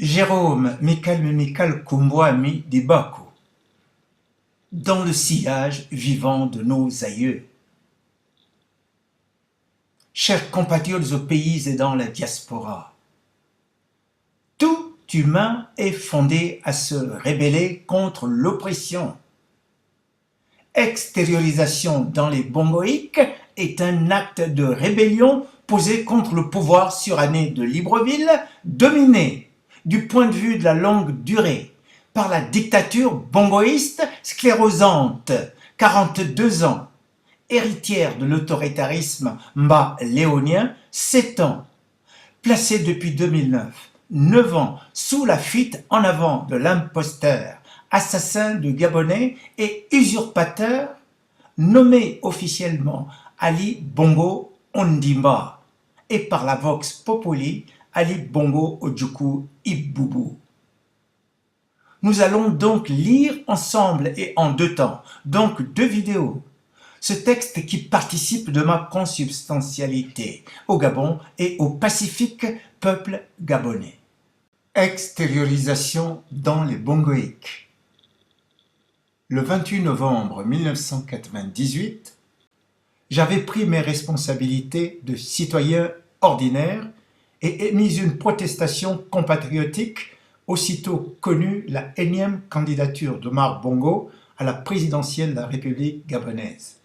Jérôme Mikal Kumbwami Dibako, dans le sillage vivant de nos aïeux. Chers compatriotes au pays et dans la diaspora, tout humain est fondé à se rebeller contre l'oppression. Extériorisation dans les bongoïques est un acte de rébellion posé contre le pouvoir suranné de Libreville, dominé, du point de vue de la longue durée, par la dictature bongoïste sclérosante, 42 ans, héritière de l'autoritarisme mba-léonien, 7 ans, placée depuis 2009, 9 ans sous la fuite en avant de l'imposteur, assassin de Gabonais et usurpateur, nommé officiellement Ali Bongo Ondimba et par la Vox Populi Ali Bongo Ojukwu Ibubu. Nous allons donc lire ensemble et en 2 temps, donc 2 vidéos, ce texte qui participe de ma consubstantialité au Gabon et au pacifique peuple gabonais. Extériorisation dans les bongoïques. Le 28 novembre 1998, j'avais pris mes responsabilités de citoyen ordinaire et émis une protestation compatriotique aussitôt connue la énième candidature d'Omar Bongo à la présidentielle de la République gabonaise.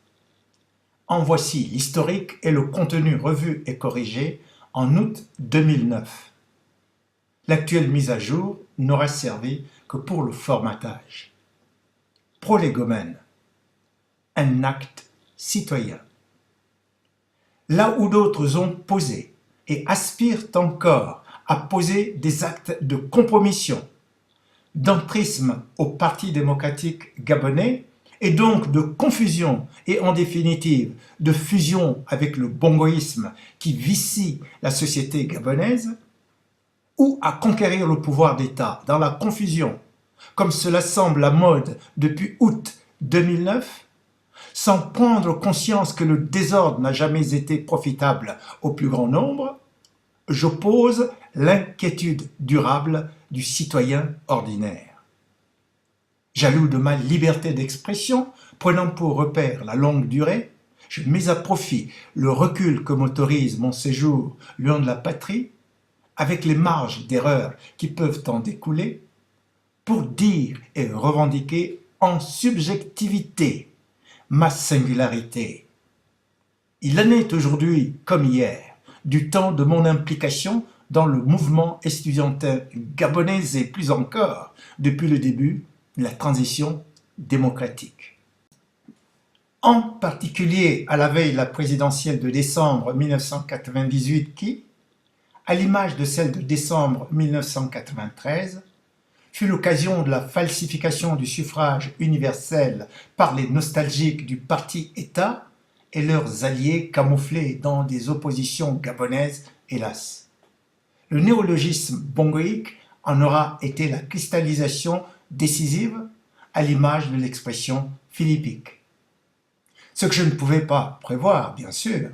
En voici l'historique et le contenu revu et corrigé en août 2009. L'actuelle mise à jour n'aura servi que pour le formatage. Prolégomène, un acte citoyen. Là où d'autres ont posé et aspirent encore à poser des actes de compromission, d'entrisme au Parti démocratique gabonais et donc de confusion et en définitive de fusion avec le bongoïsme qui vicie la société gabonaise, ou à conquérir le pouvoir d'État dans la confusion, comme cela semble la mode depuis août 2009, sans prendre conscience que le désordre n'a jamais été profitable au plus grand nombre, j'oppose l'inquiétude durable du citoyen ordinaire. Jaloux de ma liberté d'expression, prenant pour repère la longue durée, je mets à profit le recul que m'autorise mon séjour loin de la patrie, avec les marges d'erreur qui peuvent en découler, pour dire et revendiquer en subjectivité ma singularité. Il en est aujourd'hui, comme hier, du temps de mon implication dans le mouvement estudiantin gabonais et plus encore, depuis le début de la transition démocratique. En particulier à la veille de la présidentielle de décembre 1998 qui, à l'image de celle de décembre 1993, fut l'occasion de la falsification du suffrage universel par les nostalgiques du parti-État et leurs alliés camouflés dans des oppositions gabonaises, hélas. Le néologisme bongoïque en aura été la cristallisation décisive à l'image de l'expression philippique. Ce que je ne pouvais pas prévoir, bien sûr,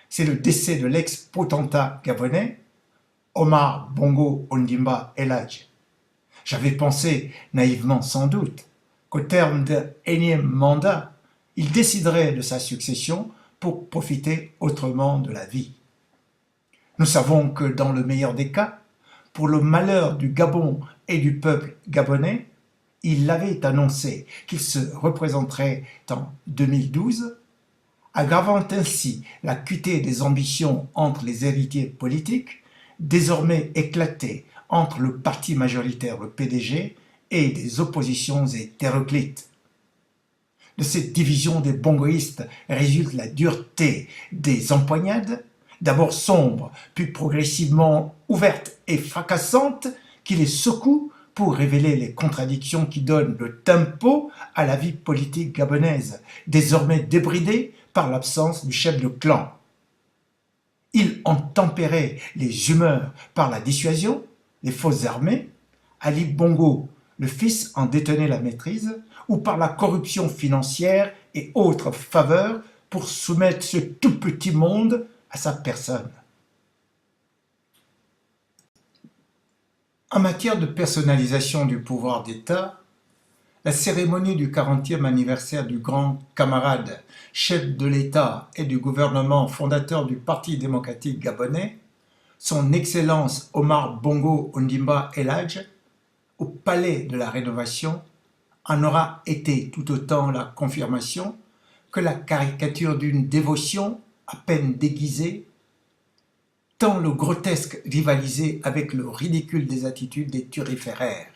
c'est le décès de l'ex-potentat gabonais, Omar Bongo Ondimba Eladj. J'avais pensé, naïvement sans doute, qu'au terme d'un énième mandat, il déciderait de sa succession pour profiter autrement de la vie. Nous savons que dans le meilleur des cas, pour le malheur du Gabon et du peuple gabonais, il avait annoncé qu'il se représenterait en 2012, aggravant ainsi l'acuité des ambitions entre les héritiers politiques, désormais éclatées entre le parti majoritaire, le PDG, et des oppositions hétéroclites. De cette division des bongoïstes résulte la dureté des empoignades, d'abord sombres, puis progressivement ouvertes et fracassantes, qui les secouent pour révéler les contradictions qui donnent le tempo à la vie politique gabonaise, désormais débridée par l'absence du chef de clan. Ils ont tempéré les humeurs par la dissuasion, les fausses armées, Ali Bongo, le fils en détenait la maîtrise, ou par la corruption financière et autres faveurs pour soumettre ce tout petit monde à sa personne. En matière de personnalisation du pouvoir d'État, la cérémonie du 40e anniversaire du grand camarade, chef de l'État et du gouvernement fondateur du Parti démocratique gabonais, son Excellence Omar Bongo Ondimba El Hadj, au Palais de la Rénovation, en aura été tout autant la confirmation que la caricature d'une dévotion à peine déguisée, tant le grotesque rivalisait avec le ridicule des attitudes des turiféraires.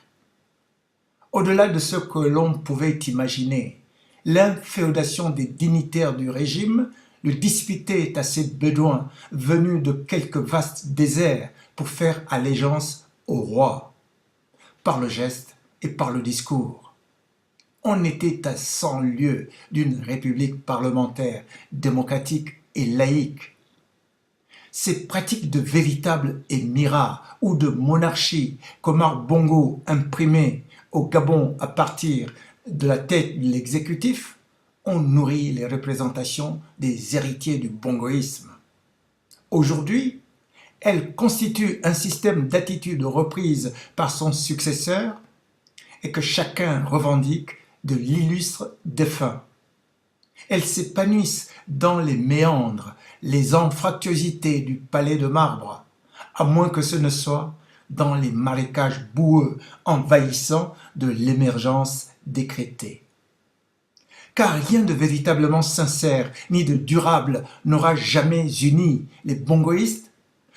Au-delà de ce que l'on pouvait imaginer, l'inféodation des dignitaires du régime le disputait à ces bédouins venus de quelque vaste désert pour faire allégeance au roi, par le geste et par le discours. On était à 100 lieues d'une république parlementaire, démocratique et laïque. Ces pratiques de véritable émirat ou de monarchie qu'Omar Bongo imprimait au Gabon à partir de la tête de l'exécutif ont nourri les représentations des héritiers du bongoïsme. Aujourd'hui, elles constituent un système d'attitude reprise par son successeur et que chacun revendique de l'illustre défunt. Elles s'épanouissent dans les méandres, les anfractuosités du palais de marbre, à moins que ce ne soit dans les marécages boueux envahissants de l'émergence décrétée. Car rien de véritablement sincère ni de durable n'aura jamais uni les bongoïstes,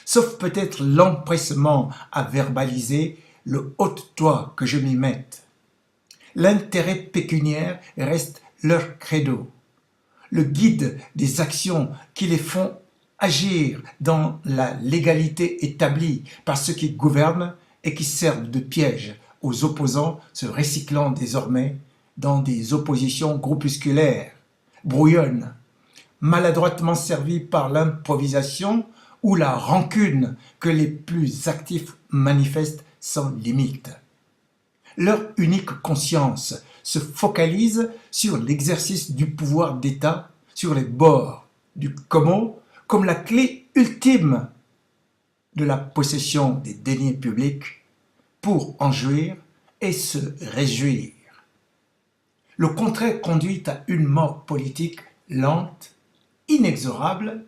sauf peut-être l'empressement à verbaliser le haute-toi que je m'y mette. L'intérêt pécuniaire reste leur credo, le guide des actions qui les font agir dans la légalité établie par ceux qui gouvernent et qui servent de piège aux opposants se recyclant désormais dans des oppositions groupusculaires, brouillonnes, maladroitement servies par l'improvisation ou la rancune que les plus actifs manifestent sans limite. Leur unique conscience se focalise sur l'exercice du pouvoir d'État sur les bords du Como comme la clé ultime de la possession des deniers publics pour en jouir et se réjouir. Le contraire conduit à une mort politique lente, inexorable,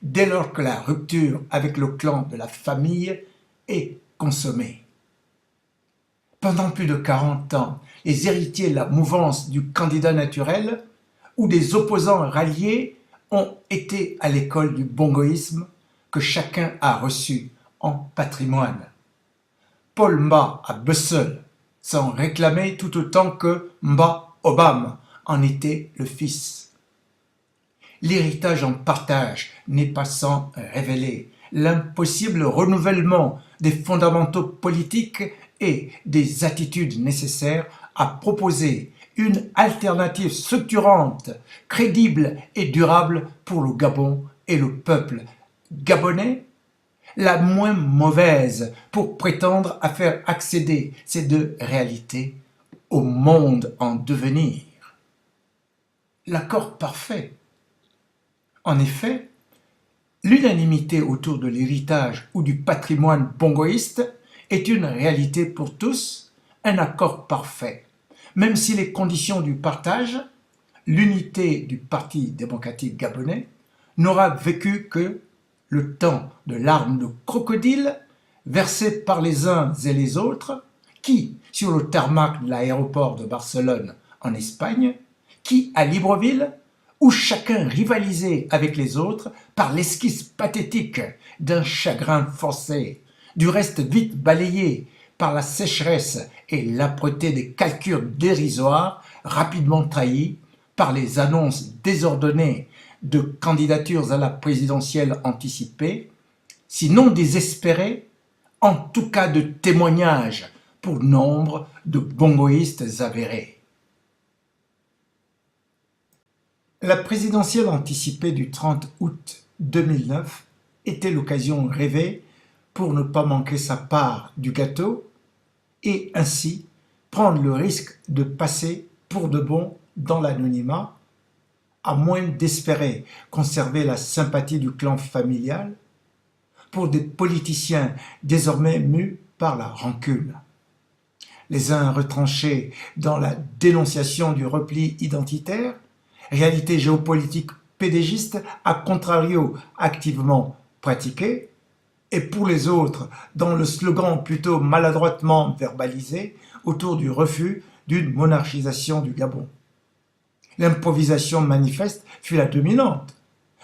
dès lors que la rupture avec le clan de la famille est consommée. Pendant plus de 40 ans, les héritiers de la mouvance du candidat naturel ou des opposants ralliés ont été à l'école du bongoïsme que chacun a reçu en patrimoine. Paul Mba à Bessel s'en réclamait tout autant que Mba Obam en était le fils. L'héritage en partage n'est pas sans révéler l'impossible renouvellement des fondamentaux politiques et des attitudes nécessaires à proposer une alternative structurante, crédible et durable pour le Gabon et le peuple gabonais, la moins mauvaise pour prétendre à faire accéder ces deux réalités au monde en devenir. L'accord parfait. En effet, l'unanimité autour de l'héritage ou du patrimoine bongoïste est une réalité pour tous, un accord parfait, même si les conditions du partage, l'unité du Parti démocratique gabonais, n'aura vécu que le temps de larmes de crocodile versées par les uns et les autres, qui, sur le tarmac de l'aéroport de Barcelone en Espagne, qui à Libreville, où chacun rivalisait avec les autres par l'esquisse pathétique d'un chagrin forcé, du reste vite balayé par la sécheresse et l'âpreté des calculs dérisoires rapidement trahis par les annonces désordonnées de candidatures à la présidentielle anticipée, sinon désespérées, en tout cas de témoignages pour nombre de bongoïstes avérés. La présidentielle anticipée du 30 août 2009 était l'occasion rêvée pour ne pas manquer sa part du gâteau et ainsi prendre le risque de passer pour de bon dans l'anonymat, à moins d'espérer conserver la sympathie du clan familial, pour des politiciens désormais mus par la rancune. Les uns retranchés dans la dénonciation du repli identitaire, réalité géopolitique pédégiste à contrario activement pratiquée, et pour les autres dans le slogan plutôt maladroitement verbalisé autour du refus d'une monarchisation du Gabon. L'improvisation manifeste fut la dominante,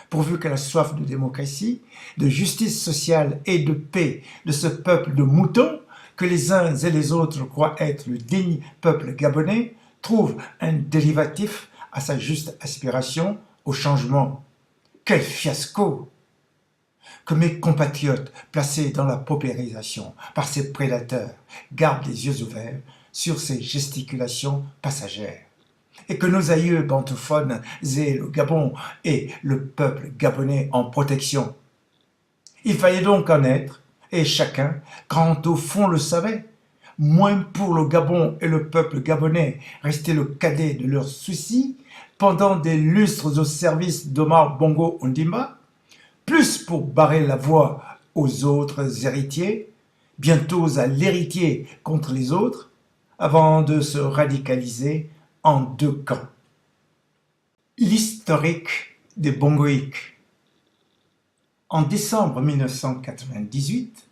pourvu que la soif de démocratie, de justice sociale et de paix de ce peuple de moutons que les uns et les autres croient être le digne peuple gabonais trouve un dérivatif à sa juste aspiration au changement. Quel fiasco! Que mes compatriotes, placés dans la paupérisation par ces prédateurs, gardent les yeux ouverts sur ces gesticulations passagères. Et que nos aïeux bantophones aient le Gabon et le peuple gabonais en protection. Il fallait donc en être, et chacun, quand au fond le savait, moins pour le Gabon et le peuple gabonais rester le cadet de leurs soucis pendant des lustres au service d'Omar Bongo Ondimba, plus pour barrer la voie aux autres héritiers, bientôt à l'héritier contre les autres, avant de se radicaliser en deux camps. L'historique des Bongoïques. En décembre 1998,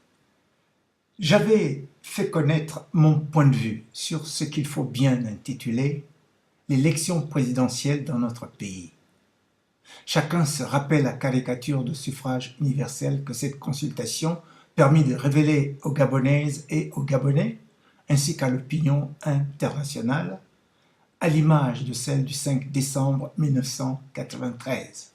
j'avais fait connaître mon point de vue sur ce qu'il faut bien intituler l'élection présidentielle dans notre pays. Chacun se rappelle la caricature de suffrage universel que cette consultation permit de révéler aux Gabonaises et aux Gabonais, ainsi qu'à l'opinion internationale, à l'image de celle du 5 décembre 1993.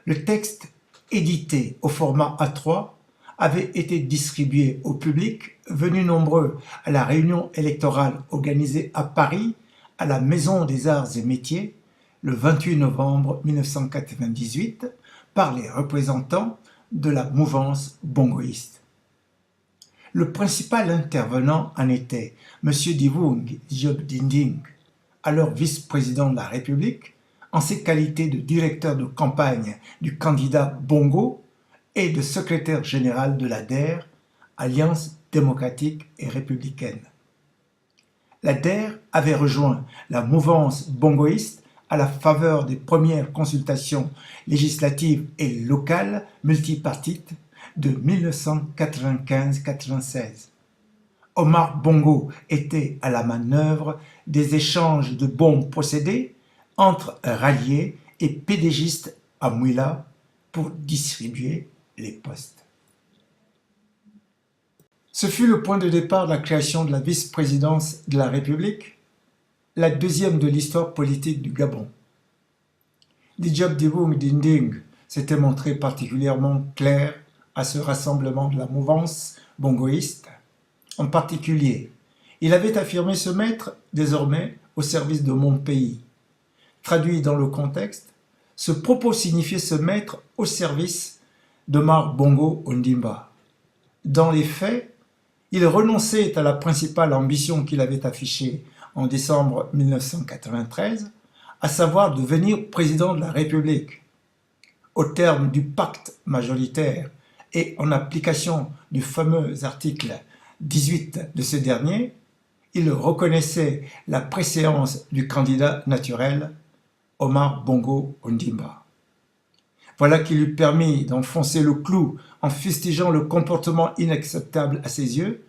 Le texte, édité au format A3, avait été distribué au public, venu nombreux à la réunion électorale organisée à Paris, à la Maison des Arts et Métiers, le 28 novembre 1998, par les représentants de la mouvance bongoïste. Le principal intervenant en était M. Divoung Diop Dinding, alors vice-président de la République, en ses qualités de directeur de campagne du candidat Bongo et de secrétaire général de l'ADER, Alliance démocratique et républicaine. L'ADER avait rejoint la mouvance bongoïste à la faveur des premières consultations législatives et locales multipartites de 1995-96. Omar Bongo était à la manœuvre des échanges de bons procédés entre ralliés et pédégistes à Mouila pour distribuer les postes. Ce fut le point de départ de la création de la vice-présidence de la République, la deuxième de l'histoire politique du Gabon. Diop Divoung Dinding s'était montré particulièrement clair à ce rassemblement de la mouvance bongoïste. En particulier, il avait affirmé se mettre désormais au service de mon pays. Traduit dans le contexte, ce propos signifiait se mettre au service d'Omar Bongo Ondimba. Dans les faits, il renonçait à la principale ambition qu'il avait affichée en décembre 1993, à savoir devenir président de la République. Au terme du pacte majoritaire et en application du fameux article 18 de ce dernier, il reconnaissait la préséance du candidat naturel, Omar Bongo Ondimba. Voilà qui lui permit d'enfoncer le clou en fustigeant le comportement inacceptable à ses yeux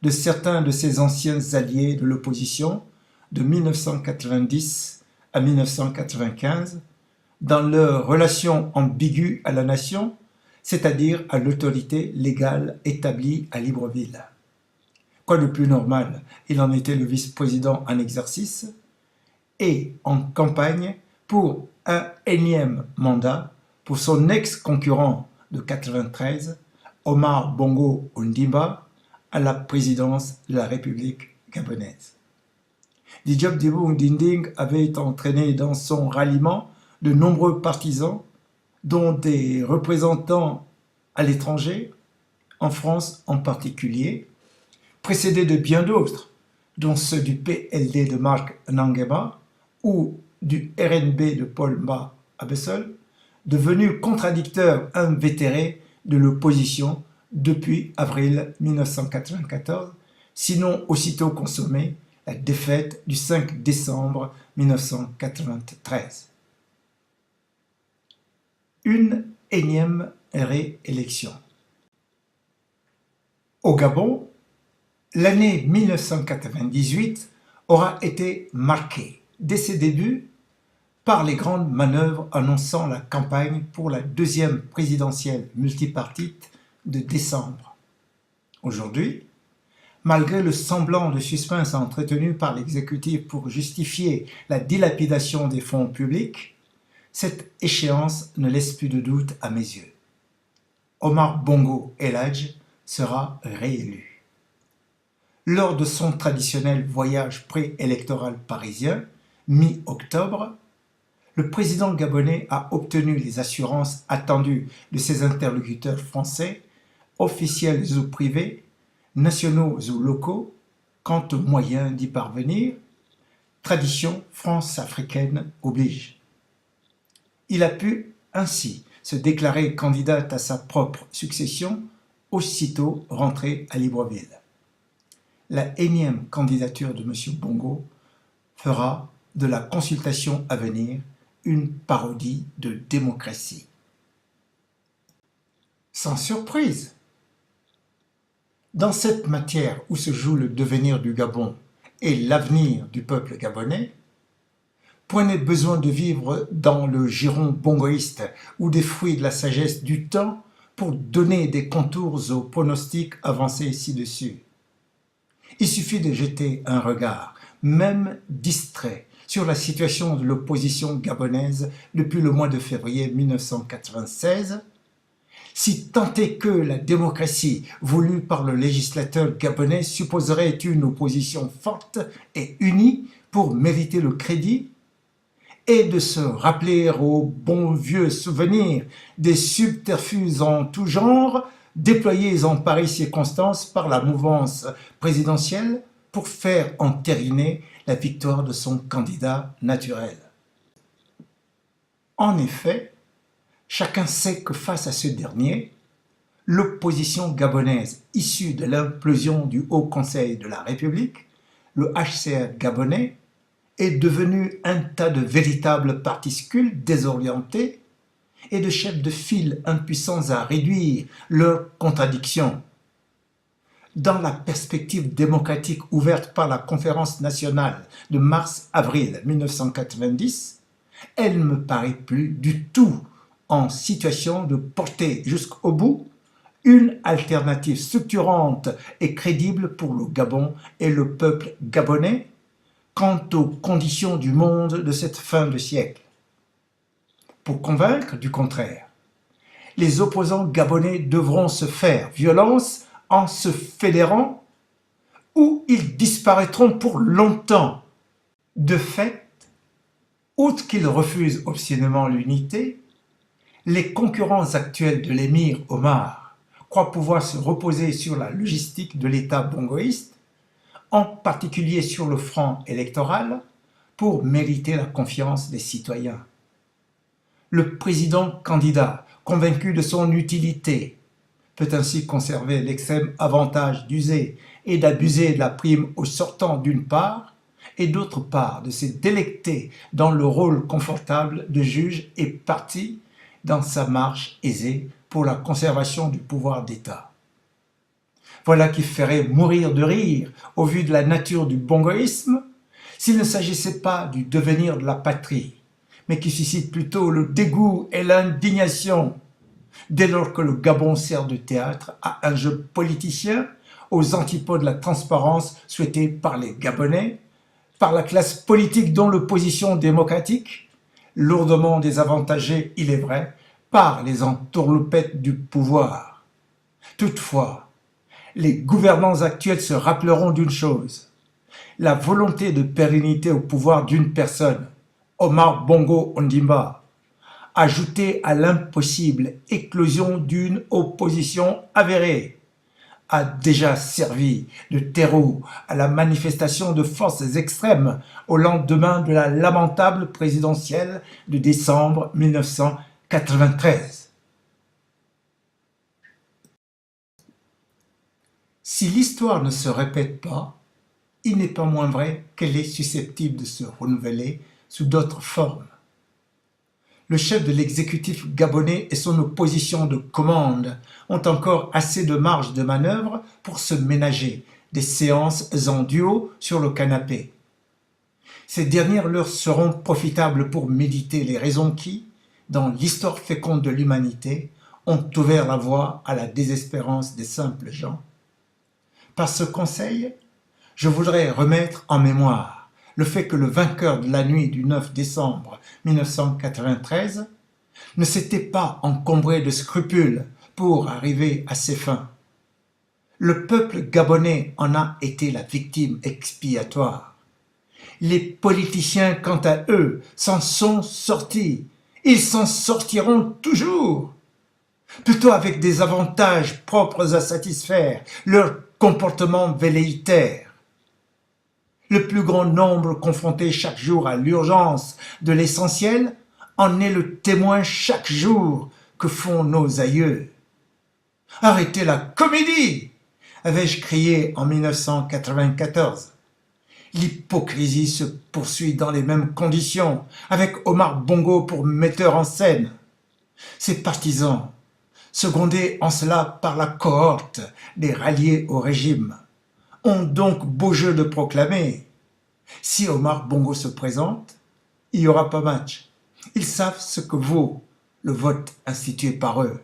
de certains de ses anciens alliés de l'opposition de 1990 à 1995 dans leur relation ambiguë à la nation, c'est-à-dire à l'autorité légale établie à Libreville. Quoi de plus normal, il en était le vice-président en exercice et en campagne pour un énième mandat pour son ex-concurrent de 93, Omar Bongo Ondimba, à la présidence de la République gabonaise. Diop Divoung Dinding avait entraîné dans son ralliement de nombreux partisans, dont des représentants à l'étranger, en France en particulier, précédés de bien d'autres, dont ceux du PLD de Marc Nangema ou du RNB de Paul Mba Abessel, devenus contradicteurs invétérés de l'opposition depuis avril 1994, sinon aussitôt consommée la défaite du 5 décembre 1993. Une énième réélection. Au Gabon, l'année 1998 aura été marquée, dès ses débuts, par les grandes manœuvres annonçant la campagne pour la deuxième présidentielle multipartite de décembre. Aujourd'hui, malgré le semblant de suspense entretenu par l'exécutif pour justifier la dilapidation des fonds publics, cette échéance ne laisse plus de doute à mes yeux. Omar Bongo Elhadj sera réélu. Lors de son traditionnel voyage préélectoral parisien, mi-octobre, le président gabonais a obtenu les assurances attendues de ses interlocuteurs français, officiels ou privés, nationaux ou locaux, quant aux moyens d'y parvenir, tradition france-africaine oblige. Il a pu ainsi se déclarer candidat à sa propre succession aussitôt rentré à Libreville. La énième candidature de M. Bongo fera de la consultation à venir une parodie de démocratie. Sans surprise, dans cette matière où se joue le devenir du Gabon et l'avenir du peuple gabonais, point n'est besoin de vivre dans le giron bongoïste ou des fruits de la sagesse du temps pour donner des contours aux pronostics avancés ci-dessus. Il suffit de jeter un regard, même distrait, sur la situation de l'opposition gabonaise depuis le mois de février 1996, si tant est que la démocratie voulue par le législateur gabonais supposerait une opposition forte et unie pour mériter le crédit, et de se rappeler au bon vieux souvenir des subterfuges en tout genre déployés en pareille circonstance par la mouvance présidentielle pour faire entériner la victoire de son candidat naturel. En effet, chacun sait que face à ce dernier, l'opposition gabonaise issue de l'implosion du Haut Conseil de la République, le HCR gabonais, est devenue un tas de véritables partiscules désorientés et de chefs de file impuissants à réduire leurs contradictions. Dans la perspective démocratique ouverte par la Conférence nationale de mars-avril 1990, elle ne me paraît plus du tout en situation de porter jusqu'au bout une alternative structurante et crédible pour le Gabon et le peuple gabonais quant aux conditions du monde de cette fin de siècle. Pour convaincre du contraire, les opposants gabonais devront se faire violence en se fédérant ou ils disparaîtront pour longtemps. De fait, outre qu'ils refusent obstinément l'unité, les concurrents actuels de l'émir Omar croient pouvoir se reposer sur la logistique de l'État bongoïste, en particulier sur le front électoral, pour mériter la confiance des citoyens. Le président candidat, convaincu de son utilité, peut ainsi conserver l'extrême avantage d'user et d'abuser de la prime aux sortants d'une part, et d'autre part de se délecter dans le rôle confortable de juge et partie dans sa marche aisée pour la conservation du pouvoir d'État. Voilà qui ferait mourir de rire au vu de la nature du bongoïsme s'il ne s'agissait pas du devenir de la patrie, mais qui suscite plutôt le dégoût et l'indignation dès lors que le Gabon sert de théâtre à un jeu politicien aux antipodes de la transparence souhaitée par les Gabonais, par la classe politique dont l'opposition démocratique, lourdement désavantagée, il est vrai, par les entourloupettes du pouvoir. Toutefois, les gouvernants actuels se rappelleront d'une chose, la volonté de pérennité au pouvoir d'une personne, Omar Bongo Ondimba, ajoutée à l'impossible éclosion d'une opposition avérée, a déjà servi de terreau à la manifestation de forces extrêmes au lendemain de la lamentable présidentielle de décembre 1993. Si l'histoire ne se répète pas, il n'est pas moins vrai qu'elle est susceptible de se renouveler sous d'autres formes. Le chef de l'exécutif gabonais et son opposition de commande ont encore assez de marge de manœuvre pour se ménager des séances en duo sur le canapé. Ces dernières leur seront profitables pour méditer les raisons qui, dans l'histoire féconde de l'humanité, ont ouvert la voie à la désespérance des simples gens. Par ce conseil, je voudrais remettre en mémoire le fait que le vainqueur de la nuit du 9 décembre 1993 ne s'était pas encombré de scrupules pour arriver à ses fins. Le peuple gabonais en a été la victime expiatoire. Les politiciens, quant à eux, s'en sont sortis. Ils s'en sortiront toujours, plutôt avec des avantages propres à satisfaire leur comportement velléitaire. Le plus grand nombre confronté chaque jour à l'urgence de l'essentiel en est le témoin chaque jour que font nos aïeux. « Arrêtez la comédie !» avais-je crié en 1994. L'hypocrisie se poursuit dans les mêmes conditions, avec Omar Bongo pour metteur en scène. Ses partisans, secondés en cela par la cohorte des ralliés au régime, ont donc beau jeu de proclamer. Si Omar Bongo se présente, il n'y aura pas match. Ils savent ce que vaut le vote institué par eux.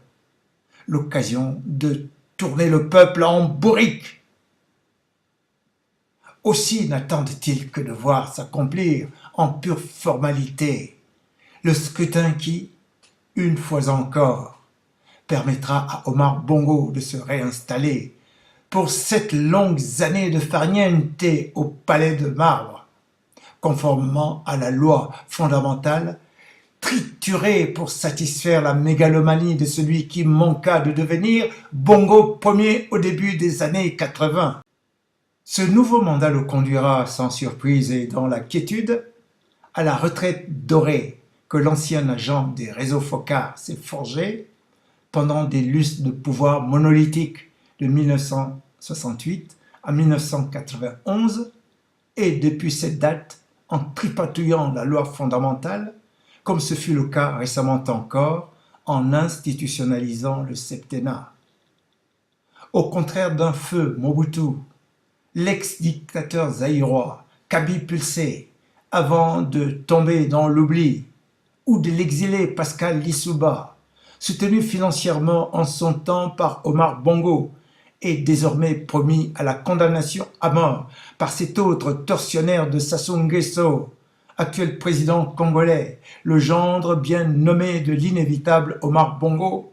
L'occasion de tourner le peuple en bourrique. Aussi n'attendent-ils que de voir s'accomplir en pure formalité le scrutin qui, une fois encore, permettra à Omar Bongo de se réinstaller pour 7 longues années de farniente au palais de marbre, conformément à la loi fondamentale, triturée pour satisfaire la mégalomanie de celui qui manqua de devenir Bongo Ier au début des années 80. Ce nouveau mandat le conduira, sans surprise et dans la quiétude, à la retraite dorée que l'ancien agent des réseaux Foccart s'est forgé pendant des lustres de pouvoir monolithiques de 1968 à 1991 et depuis cette date en tripatouillant la loi fondamentale, comme ce fut le cas récemment encore en institutionnalisant le septennat. Au contraire d'un feu Mobutu, l'ex-dictateur zaïrois Kaby Pulsé, avant de tomber dans l'oubli, ou de l'exilé Pascal Lissouba, soutenu financièrement en son temps par Omar Bongo, et désormais promis à la condamnation à mort par cet autre tortionnaire de Sassou Nguesso, actuel président congolais, le gendre bien nommé de l'inévitable Omar Bongo,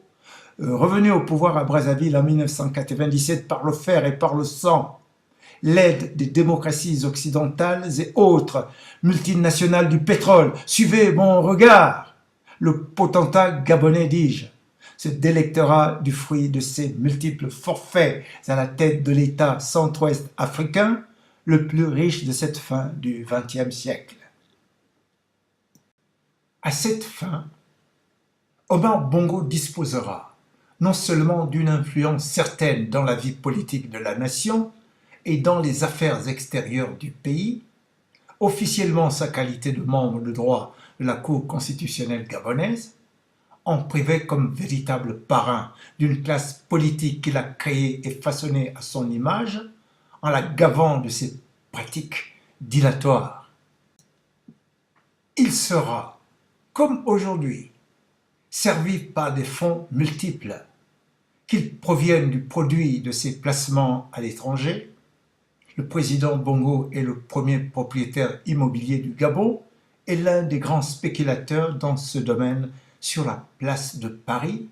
revenu au pouvoir à Brazzaville en 1997 par le fer et par le sang, l'aide des démocraties occidentales et autres multinationales du pétrole. Suivez mon regard. Le potentat gabonais, dis-je, se délectera du fruit de ses multiples forfaits à la tête de l'État centre-ouest africain, le plus riche de cette fin du XXe siècle. À cette fin, Omar Bongo disposera non seulement d'une influence certaine dans la vie politique de la nation et dans les affaires extérieures du pays, officiellement sa qualité de membre de droit de la Cour constitutionnelle gabonaise, en privé comme véritable parrain d'une classe politique qu'il a créée et façonnée à son image, en la gavant de ses pratiques dilatoires. Il sera, comme aujourd'hui, servi par des fonds multiples, qu'ils proviennent du produit de ses placements à l'étranger. Le président Bongo est le premier propriétaire immobilier du Gabon et l'un des grands spéculateurs dans ce domaine sur la place de Paris,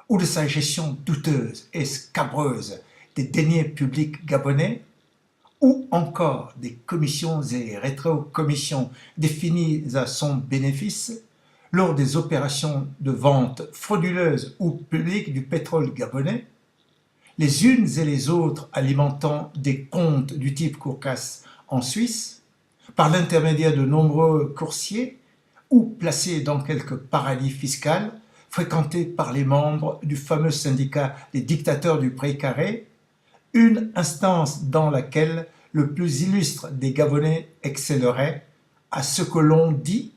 ou de sa gestion douteuse et scabreuse des deniers publics gabonais, ou encore des commissions et rétrocommissions définies à son bénéfice lors des opérations de vente frauduleuse ou publique du pétrole gabonais, les unes et les autres alimentant des comptes du type Kourkas en Suisse, par l'intermédiaire de nombreux coursiers ou placés dans quelques paradis fiscaux fréquentés par les membres du fameux syndicat des dictateurs du Pré Carré, une instance dans laquelle le plus illustre des Gabonais excellerait à ce que l'on dit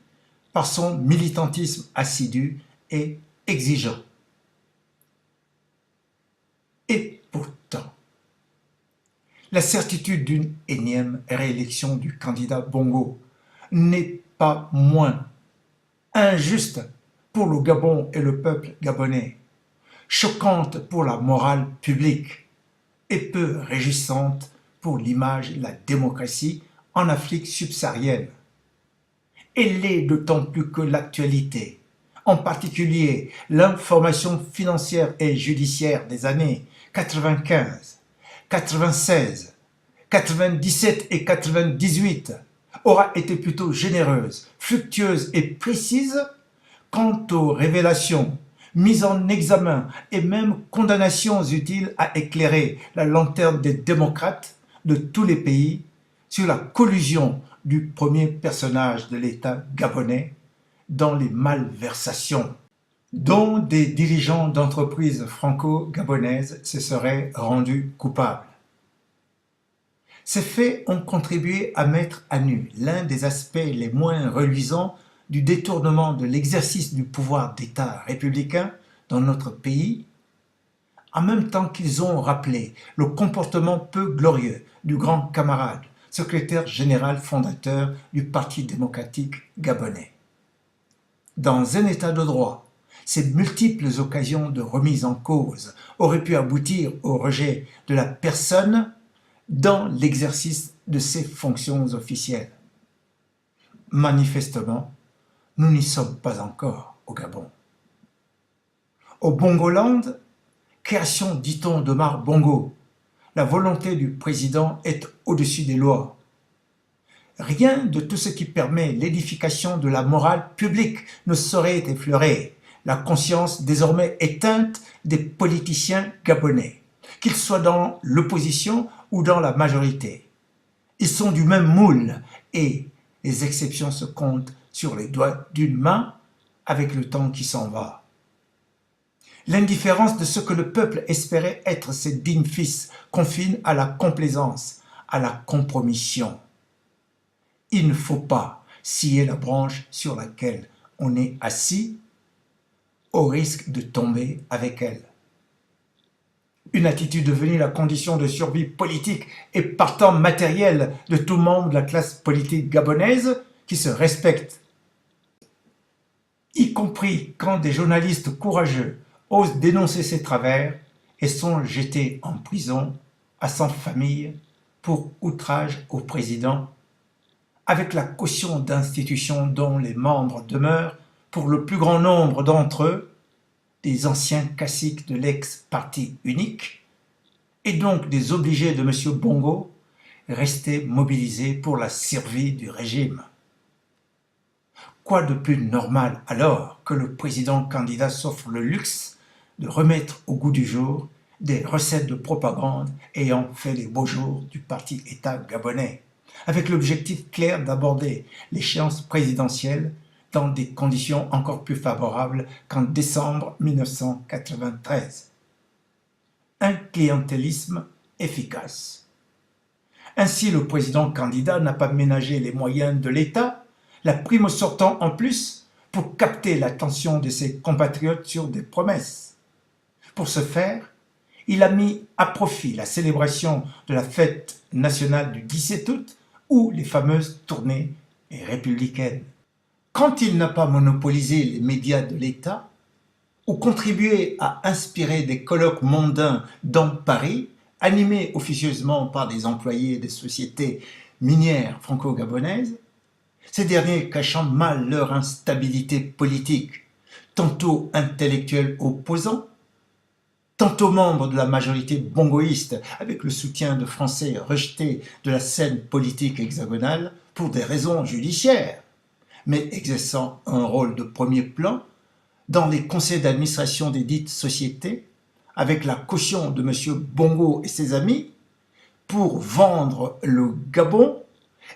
par son militantisme assidu et exigeant. Et pourtant, la certitude d'une énième réélection du candidat Bongo n'est pas moins injuste pour le Gabon et le peuple gabonais, choquante pour la morale publique et peu réjouissante pour l'image et la démocratie en Afrique subsaharienne. Elle l'est d'autant plus que l'actualité, en particulier l'information financière et judiciaire des années 95, 96, 97 et 98 aura été plutôt généreuse, fructueuse et précise quant aux révélations, mises en examen et même condamnations utiles à éclairer la lanterne des démocrates de tous les pays sur la collusion du premier personnage de l'État gabonais dans les malversations dont des dirigeants d'entreprises franco-gabonaises se seraient rendus coupables. Ces faits ont contribué à mettre à nu l'un des aspects les moins reluisants du détournement de l'exercice du pouvoir d'État républicain dans notre pays, en même temps qu'ils ont rappelé le comportement peu glorieux du grand camarade, secrétaire général fondateur du Parti démocratique gabonais. Dans un état de droit, ces multiples occasions de remise en cause auraient pu aboutir au rejet de la personne dans l'exercice de ses fonctions officielles. Manifestement, nous n'y sommes pas encore au Gabon. Au Bongoland, création, dit-on, d'Omar Bongo, la volonté du président est au-dessus des lois. Rien de tout ce qui permet l'édification de la morale publique ne saurait effleurer la conscience désormais éteinte des politiciens gabonais, qu'ils soient dans l'opposition ou dans la majorité. Ils sont du même moule et les exceptions se comptent sur les doigts d'une main avec le temps qui s'en va. L'indifférence de ce que le peuple espérait être ses dignes fils confine à la complaisance, à la compromission. Il ne faut pas scier la branche sur laquelle on est assis au risque de tomber avec elle. Une attitude devenue la condition de survie politique et partant matérielle de tout membre de la classe politique gabonaise qui se respecte, y compris quand des journalistes courageux osent dénoncer ses travers et sont jetés en prison à sa famille pour outrage au président, avec la caution d'institutions dont les membres demeurent, pour le plus grand nombre d'entre eux, des anciens caciques de l'ex-parti unique, et donc des obligés de M. Bongo, restés mobilisés pour la survie du régime. Quoi de plus normal alors que le président candidat s'offre le luxe de remettre au goût du jour des recettes de propagande ayant fait les beaux jours du parti État gabonais, avec l'objectif clair d'aborder l'échéance présidentielle dans des conditions encore plus favorables qu'en décembre 1993. Un clientélisme efficace. Ainsi, le président candidat n'a pas ménagé les moyens de l'État, la prime sortant en plus, pour capter l'attention de ses compatriotes sur des promesses. Pour ce faire, il a mis à profit la célébration de la fête nationale du 17 août ou les fameuses tournées républicaines. Quand il n'a pas monopolisé les médias de l'État ou contribué à inspirer des colloques mondains dans Paris, animés officieusement par des employés des sociétés minières franco-gabonaises, ces derniers cachant mal leur instabilité politique, tantôt intellectuels opposants, tantôt membres de la majorité bongoïste avec le soutien de Français rejetés de la scène politique hexagonale pour des raisons judiciaires, mais exerçant un rôle de premier plan dans les conseils d'administration des dites sociétés, avec la caution de M. Bongo et ses amis, pour vendre le Gabon,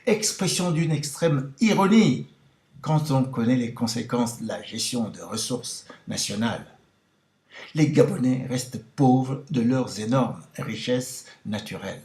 expression d'une extrême ironie quand on connaît les conséquences de la gestion des ressources nationales. les Gabonais restent pauvres de leurs énormes richesses naturelles.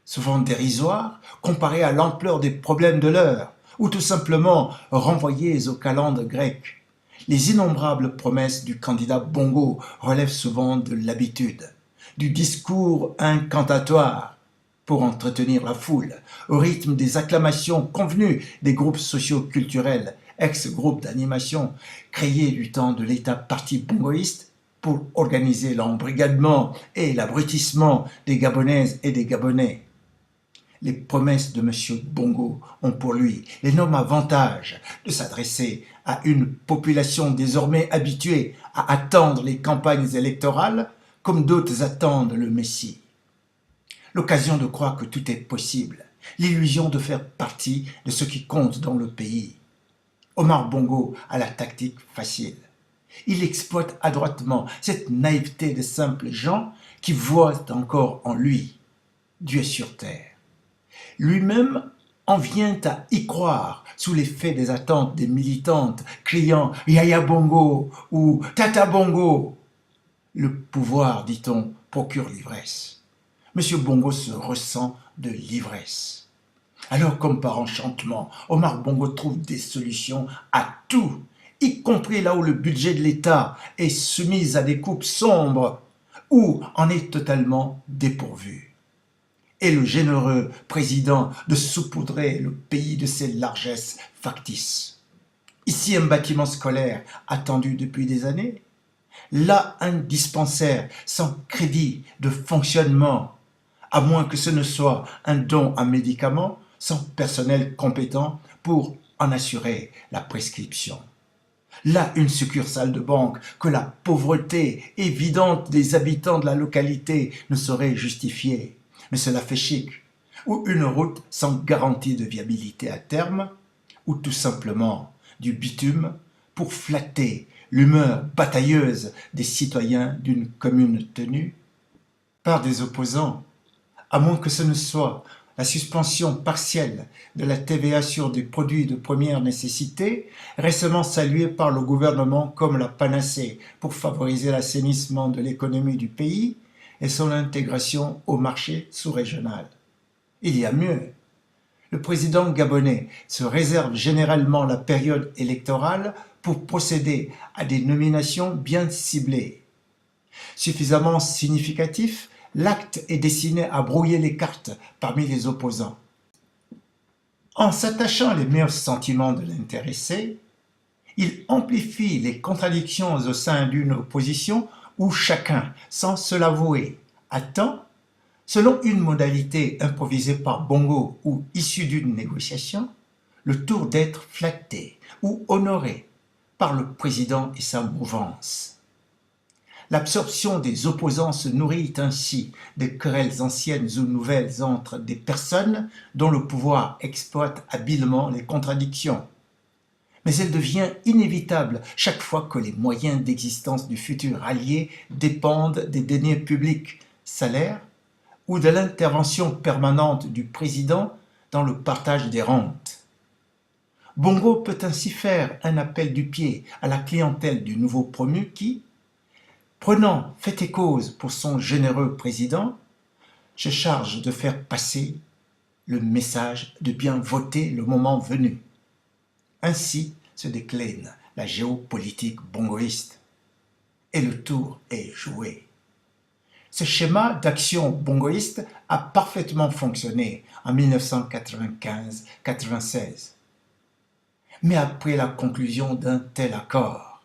Souvent dérisoires comparées à l'ampleur des problèmes de l'heure, ou tout simplement renvoyées aux calendes grecques. Les innombrables promesses du candidat Bongo relèvent souvent de l'habitude, du discours incantatoire pour entretenir la foule, au rythme des acclamations convenues des groupes socio-culturels, ex-groupes d'animation créés du temps de l'État parti bongoïste pour organiser l'embrigadement et l'abrutissement des Gabonaises et des Gabonais. Les promesses de M. Bongo ont pour lui l'énorme avantage de s'adresser à une population désormais habituée à attendre les campagnes électorales comme d'autres attendent le Messie. L'occasion de croire que tout est possible, l'illusion de faire partie de ce qui compte dans le pays. Omar Bongo a la tactique facile. Il exploite adroitement cette naïveté de simples gens qui voient encore en lui Dieu sur terre. Lui-même en vient à y croire sous l'effet des attentes des militantes criant « Yaya Bongo » ou « Tata Bongo ». Le pouvoir, dit-on, procure l'ivresse. Monsieur Bongo se ressent de l'ivresse. Alors, comme par enchantement, Omar Bongo trouve des solutions à tout, y compris là où le budget de l'État est soumis à des coupes sombres ou en est totalement dépourvu. Et le généreux président de saupoudrer le pays de ses largesses factices. Ici un bâtiment scolaire attendu depuis des années, là un dispensaire sans crédit de fonctionnement, à moins que ce ne soit un don à médicaments sans personnel compétent pour en assurer la prescription. Là une succursale de banque que la pauvreté évidente des habitants de la localité ne saurait justifier. Mais cela fait chic, ou une route sans garantie de viabilité à terme, ou tout simplement du bitume pour flatter l'humeur batailleuse des citoyens d'une commune tenue par des opposants, à moins que ce ne soit la suspension partielle de la TVA sur des produits de première nécessité, récemment saluée par le gouvernement comme la panacée pour favoriser l'assainissement de l'économie du pays, et son intégration au marché sous-régional. Il y a mieux. Le président gabonais se réserve généralement la période électorale pour procéder à des nominations bien ciblées. Suffisamment significatif, l'acte est destiné à brouiller les cartes parmi les opposants. En s'attachant les meilleurs sentiments de l'intéressé, il amplifie les contradictions au sein d'une opposition où chacun, sans se l'avouer, attend, selon une modalité improvisée par Bongo ou issue d'une négociation, le tour d'être flatté ou honoré par le président et sa mouvance. L'absorption des opposants se nourrit ainsi des querelles anciennes ou nouvelles entre des personnes dont le pouvoir exploite habilement les contradictions. Mais elle devient inévitable chaque fois que les moyens d'existence du futur allié dépendent des deniers publics, salaires, ou de l'intervention permanente du président dans le partage des rentes. Bongo peut ainsi faire un appel du pied à la clientèle du nouveau promu qui, prenant fait et cause pour son généreux président, se charge de faire passer le message de bien voter le moment venu. Ainsi se décline la géopolitique bongoïste. Et le tour est joué. Ce schéma d'action bongoïste a parfaitement fonctionné en 1995-96. Mais après la conclusion d'un tel accord,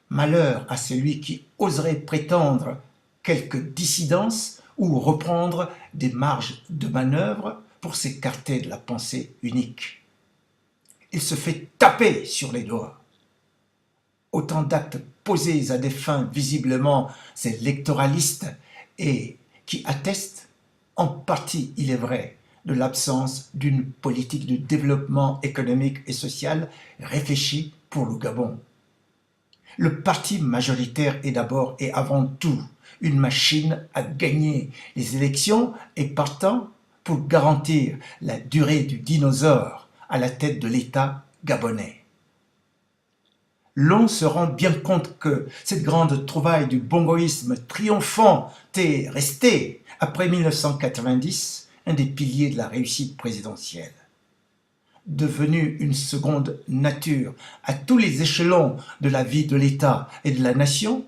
malheur à celui qui oserait prétendre quelque dissidence ou reprendre des marges de manœuvre pour s'écarter de la pensée unique. Il se fait taper sur les doigts. Autant d'actes posés à des fins visiblement électoralistes et qui attestent, en partie il est vrai, de l'absence d'une politique de développement économique et social réfléchie pour le Gabon. Le parti majoritaire est d'abord et avant tout une machine à gagner les élections et partant pour garantir la durée du dinosaure à la tête de l'État gabonais. l'on se rend bien compte que cette grande trouvaille du bongoïsme triomphant est restée, après 1990, un des piliers de la réussite présidentielle. Devenu une seconde nature à tous les échelons de la vie de l'État et de la nation,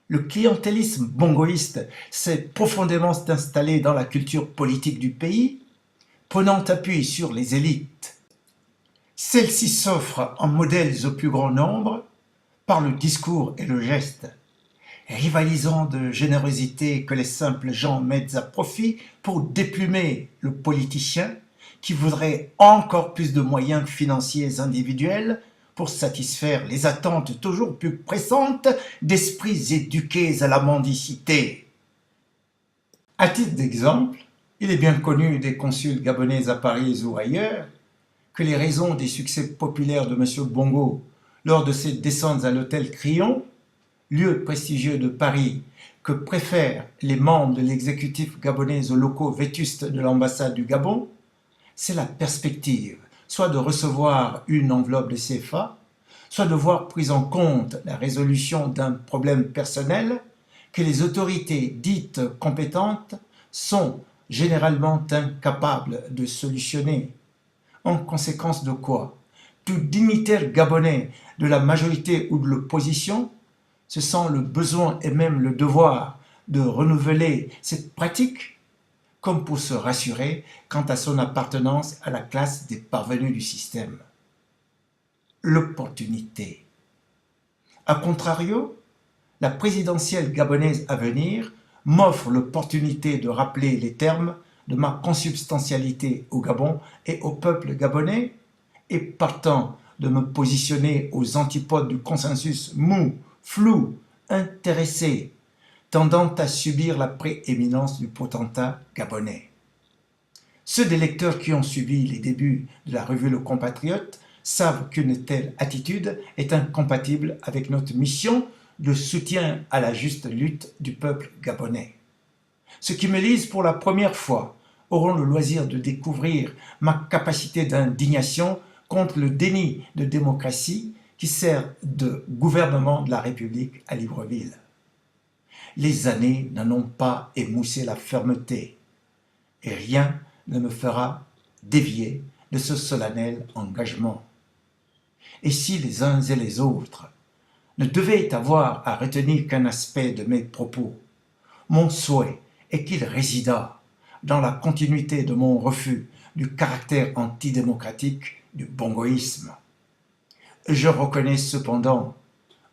le clientélisme bongoïste s'est profondément installé dans la culture politique du pays, prenant appui sur les élites. Celles-ci s'offrent en modèles au plus grand nombre par le discours et le geste, rivalisant de générosité que les simples gens mettent à profit pour déplumer le politicien qui voudrait encore plus de moyens financiers individuels pour satisfaire les attentes toujours plus pressantes d'esprits éduqués à la mendicité. À titre d'exemple, il est bien connu des consuls gabonais à Paris ou ailleurs que les raisons des succès populaires de M. Bongo lors de ses descentes à l'hôtel Crillon, lieu prestigieux de Paris que préfèrent les membres de l'exécutif gabonais aux locaux vétustes de l'ambassade du Gabon, c'est la perspective, soit de recevoir une enveloppe de CFA, soit de voir prise en compte la résolution d'un problème personnel que les autorités dites compétentes sont généralement incapables de solutionner. En conséquence de quoi, tout dignitaire gabonais de la majorité ou de l'opposition se sent le besoin et même le devoir de renouveler cette pratique comme pour se rassurer quant à son appartenance à la classe des parvenus du système. L'opportunité. A contrario, la présidentielle gabonaise à venir m'offre l'opportunité de rappeler les termes de ma consubstantialité au Gabon et au peuple gabonais, et partant de me positionner aux antipodes du consensus mou, flou, intéressé, tendant à subir la prééminence du potentat gabonais. Ceux des lecteurs qui ont suivi les débuts de la revue Le Compatriote savent qu'une telle attitude est incompatible avec notre mission de soutien à la juste lutte du peuple gabonais. Ceux qui me lisent pour la première fois auront le loisir de découvrir ma capacité d'indignation contre le déni de démocratie qui sert de gouvernement de la République à Libreville. Les années n'en ont pas émoussé la fermeté, et rien ne me fera dévier de ce solennel engagement. Et si les uns et les autres ne devaient avoir à retenir qu'un aspect de mes propos, mon souhait est qu'il résidât dans la continuité de mon refus du caractère antidémocratique du bongoïsme. Je reconnais cependant,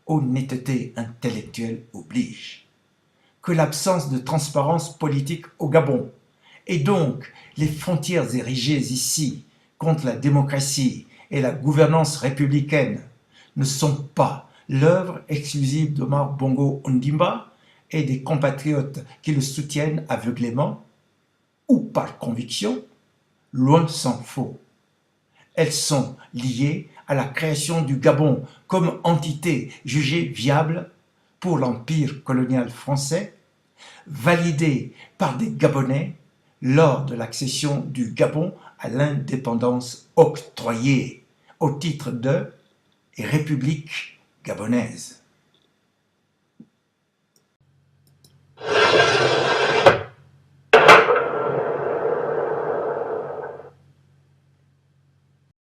honnêteté intellectuelle oblige, que l'absence de transparence politique au Gabon, et donc les frontières érigées ici contre la démocratie et la gouvernance républicaine, ne sont pas l'œuvre exclusive d'Omar Bongo Ondimba et des compatriotes qui le soutiennent aveuglément, ou par conviction, loin s'en faut. Elles sont liées à la création du Gabon comme entité jugée viable pour l'empire colonial français, validée par des Gabonais lors de l'accession du Gabon à l'indépendance octroyée au titre de République gabonaise.